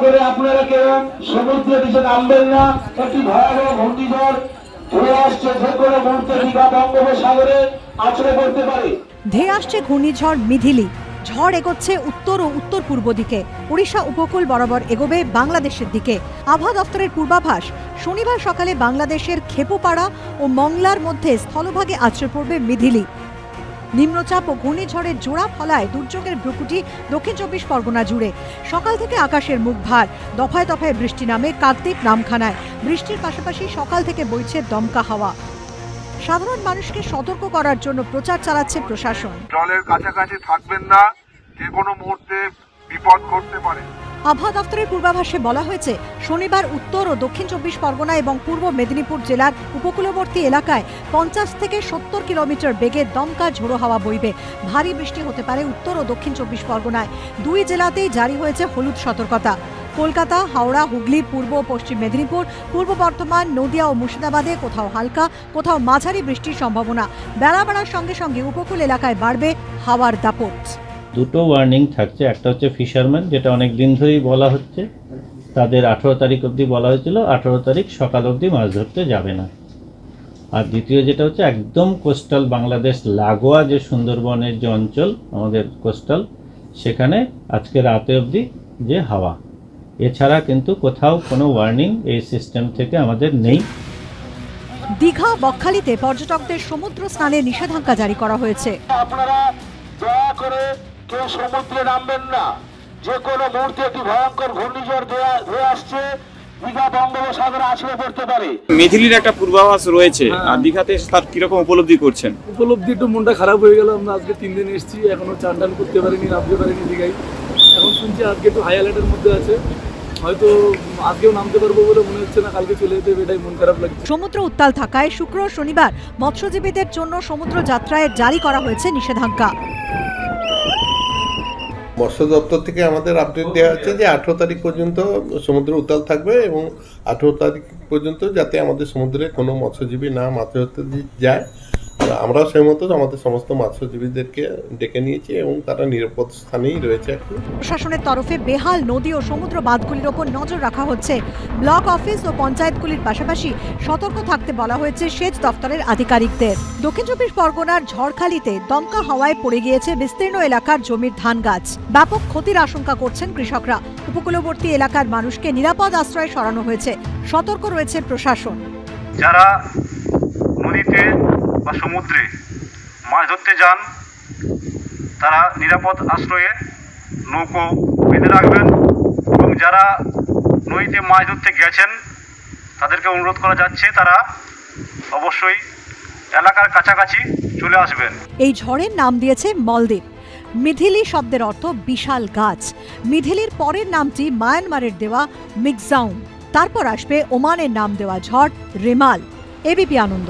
করে আপনারা কেউ সমুদ্রের নিচে নামবেন না। একটি ভয়াবহ ঘূর্ণিঝড় ধেয়ে আসছে, যে কোনো মুহূর্তে দীঘা বঙ্গোপসাগরে আছড়ে পড়তে পারে। ধেয়ে আসছে ঘূর্ণিঝড় মিথিলি। ঝড় এগোচ্ছে উত্তর ও উত্তর পূর্ব দিকে, উড়িষ্যা উপকূল বরাবর এগোবে বাংলাদেশের দিকে। আবহাওয়া দপ্তরের পূর্বাভাস, শনিবার সকালে বাংলাদেশের খেপুপাড়া ও মংলার মধ্যে স্থলভাগে আছড়ে পড়বে মিথিলি। নিম্নচাপ ও ঘূর্ণিঝড়ের জোড়া ফলায় দুর্যোগের ভ্রুকুটি দক্ষিণ 24 পরগনা জুড়ে। সকাল থেকে আকাশের মুখ ভার, দফায় দফায় বৃষ্টি নামে কাকদ্বীপ নামখানায়। বৃষ্টির পাশাপাশি সকাল থেকে বইছে দমকা হাওয়া। সাধারণ মানুষকে সতর্ক করার জন্য প্রচার চালাচ্ছে প্রশাসন। জলের কাছাকাছি থাকবেন না, যে কোনো মুহূর্তে বিপদ ঘটতে পারে। আবহাওয়া দপ্তরের পূর্বাভাসে বলা হয়েছে, শনিবার উত্তর ও দক্ষিণ 24 পরগনা এবং পূর্ব মেদিনীপুর জেলার উপকূলবর্তী এলাকায় 50 থেকে 70 কিলোমিটার বেগে দমকা ঝোড়ো হাওয়া বইবে। ভারী বৃষ্টি হতে পারে উত্তর ও দক্ষিণ 24 পরগনায়। দুই জেলাতেই জারি হয়েছে হলুদ সতর্কতা। কলকাতা, হাওড়া, হুগলি, পূর্ব ও পশ্চিম মেদিনীপুর, পূর্ব বর্ধমান, নদিয়া ও মুর্শিদাবাদে কোথাও হালকা, কোথাও মাঝারি বৃষ্টির সম্ভাবনা। বেলা বাড়ার সঙ্গে সঙ্গে উপকূল এলাকায় বাড়বে হাওয়ার দাপট। দুটো ওয়ার্নিং থাকছে। একটা হচ্ছে ফিশারম্যান, যেটা অনেক দিন ধরেই বলা হচ্ছে, তাদের 18 তারিখ অবধি বলা হয়েছিল 18 তারিখ সকাল অবধি মাছ ধরতে যাবে না। আর দ্বিতীয় যেটা হচ্ছে একদম কোস্টাল বাংলাদেশ লাগোয়া যে সুন্দরবনের যে অঞ্চল আমাদের কোস্টাল, সেখানে আজকে রাতে অবধি যে হাওয়া। এছাড়া কিন্তু কোথাও কোনো ওয়ার্নিং এই সিস্টেম থেকে আমাদের নেই। দীঘা বকখালিতে পর্যটকদের সমুদ্র স্নানের নিষেধাজ্ঞা জারি করা হয়েছে। আপনারা দয়া করে কেউ সমুদ্রে নামবেন না। যে কোনো মুহূর্তে একটি ভয়ঙ্কর ঘূর্ণিঝড় ধেয়ে আসছে, দীঘা বঙ্গোপসাগরে আছড়ে পড়তে পারে। মিথিলির একটা পূর্বাভাস রয়েছে, আর দীঘাতে তার কিরকম উপলব্ধি করছেন? উপলব্ধি একটু মনটা খারাপ হয়ে গেল। আমরা আজকে 3 দিন এসেছি, এখনো চান টান করতে পারিনি, নামতে পারিনি দীঘায়। এখন শুনছি আজকে একটু হাই অ্যালার্টের মধ্যে আছে, হয়তো আজকেও নামতে পারবো বলে মনে হচ্ছে না, কালকে চলে যেতে, এটাই মন খারাপ লাগছে। সমুদ্র উত্তাল থাকায় শুক্র ও শনিবার মৎস্যজীবীদের জন্য সমুদ্র যাত্রায় জারি করা হয়েছে নিষেধাজ্ঞা। মৎস্য দপ্তর থেকে আমাদের আপডেট দেওয়া হচ্ছে যে 18 তারিখ পর্যন্ত সমুদ্র উত্তাল থাকবে এবং 18 তারিখ পর্যন্ত যাতে আমাদের সমুদ্রে কোনো মৎস্যজীবী না মাছ ধরতে যায়। আমরাও সেই মতো আমাদের সমস্ত মৎস্যজীবীদেরকে ডেকে নিয়েছি এবং তারা নিরাপদ স্থানেই রয়েছে। প্রশাসনের তরফে বেহাল নদী ও সমুদ্র বাঁধগুলির ওপর নজর রাখা হচ্ছে। ব্লক অফিস ও পঞ্চায়েতগুলির পাশাপাশি সতর্ক থাকতে বলা হয়েছে সেচ দফতরের আধিকারিকদের। দক্ষিণ 24 পরগনার ঝড়খালিতে দমকা হাওয়ায় পড়ে গিয়েছে বিস্তীর্ণ এলাকার জমির ধান গাছ। ব্যাপক ক্ষতির আশঙ্কা করছেন কৃষকরা। উপকূলবর্তী এলাকার মানুষকে নিরাপদ আশ্রয়ে সরানো হয়েছে। সতর্ক রয়েছে প্রশাসন। যারা নদীতে বা সমুদ্রে মাছ ধরতে যান, তারা নিরাপদ আশ্রয়ে নৌকো বেঁধে রাখবেন এবং যারা নদীতে মাছ ধরতে গেছেন তাদেরকে অনুরোধ করা যাচ্ছে তারা অবশ্যই এলাকার কাছাকাছি চলে আসবেন। এই ঝড়ের নাম দিয়েছে মলদ্বীপ। মিথিলি শব্দের অর্থ বিশাল গাছ। মিথিলির পরের নামটি মায়ানমারের দেওয়া মিগজাউম। তারপর আসবে ওমানের নাম দেওয়া ঝড় রেমাল। এবিপি আনন্দ।